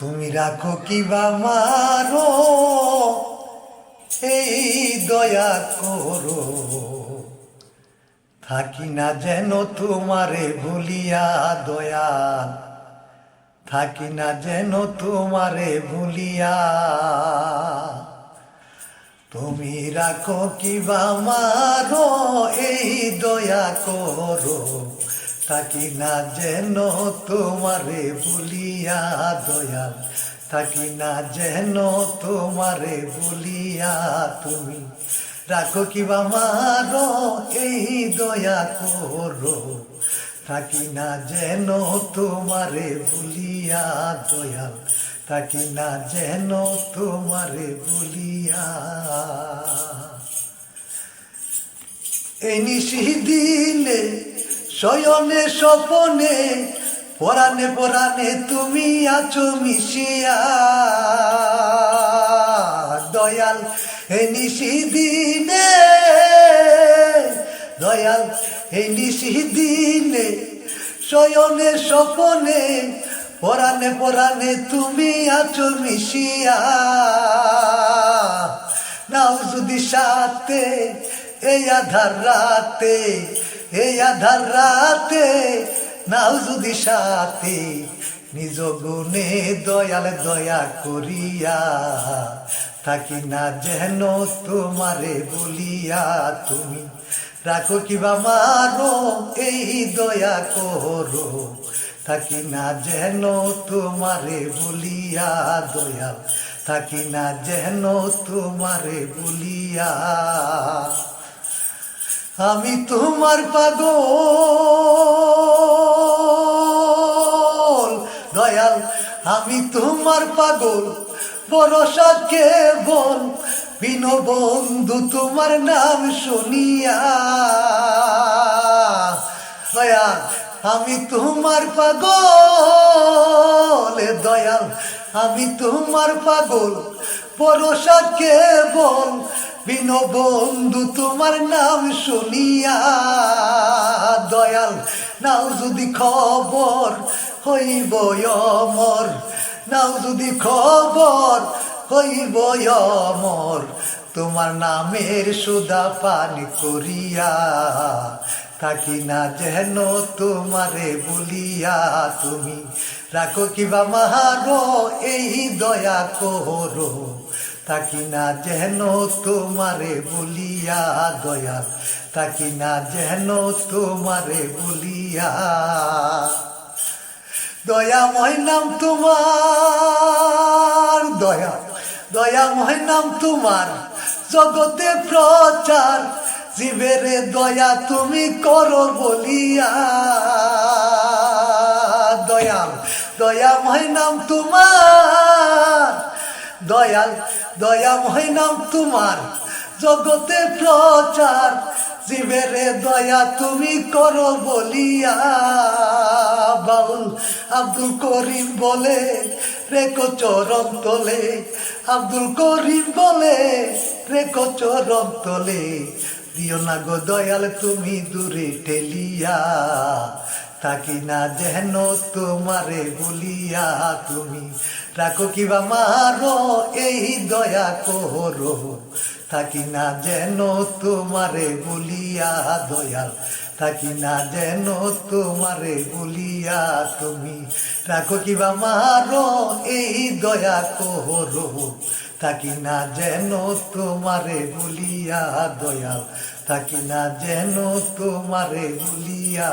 তুমি রাখো কিবা মারো, এই দয়া করো, থাকি না যেন তোমারে ভুলিয়া দয়াল, থাকি না যেন তোমারে ভুলিয়া। তুমি রাখো কিবা মারো, এই দয়া করো, থাকি না যেন তোমারে ভুলিয়া দয়াল, থাকি না যেন তোমারে ভুলিয়া। তুমি রাখো কিবা মারো, এই দয়া করো, থাকি না যেন তোমারে ভুলিয়া দয়াল, থাকি না যেন তোমারে ভুলিয়া। এই নিশি দিনে শয়নে স্বপনে, পরাণে পরাণে তুমি আছো মিশিয়া দয়াল। এই নিশি দিনে দয়াল, এই নিশি দিনে শয়নে স্বপনে, পরাণে পরাণে তুমি আছো মিশিয়া। নাও যদি সাথে এই আধার রাতে, এই আধার রাতে, নাও যদি সাথে নিজ গুণে দয়াল দয়া করিয়া, থাকি না যেন তোমারে বলিয়া। তুমি রাখো কিবা মারো, এই দয়া করো, থাকি না যেন তোমারে বলিয়া দয়াল, থাকি না যেন তোমারে বলিয়া। আমি তোমার পাগল দয়াল, আমি তোমার পাগল, ভরসা কেবল বিনো বন্ধু তোমার নাম শুনিয়া দয়াল। আমি তোমার পাগল দয়াল, আমি তোমার পাগল, ভরসা কেবল বিনো বন্ধু তোমার নাম শুনিয়া দয়াল। নাও যদি খবর হইব অমর, নাও যদি খবর হইব অমর, তোমার নামের সুধা পান করিয়া, থাকি না যেন তোমারে বলিয়া। তুমি রাখো কিবা মারো, এই দয়া করো, থাকি না যেন তোমারে বলিয়া দয়াল, থাকি না যেন তোমারে বলিয়া। দয়াময় নাম তোমার, দয়া দয়াময় নাম তোমার, জগতে প্রচার, জীবেরে দয়া তুমি করো বলিয়া দয়াল। দয়াময় নাম তোমার দয়াল, দয়াময় নাম তোমার, জগতে প্রচার, জীবেরে দয়া তুমি করো বলিয়া। বাউল আব্দুল করিম বলে রেখো চরণ তলে, আব্দুল করিম বলে রেখো চরণ তলে, দিও না গো দয়াল তুমি দূরে ঠেলিয়া, থাকি না যেন তোমারে বলিয়া। তুমি রাখো কিবা মারো, এই দয়া করো, থাকি না যেন তোমারে বলিয়া দয়াল, থাকি না যেন তোমারে বলিয়া। তুমি রাখো কিবা মারো, এই দয়া করো, থাকি না যেন তোমারে বলিয়া দয়াল, থাকি না যেন তোমারে বলিয়া।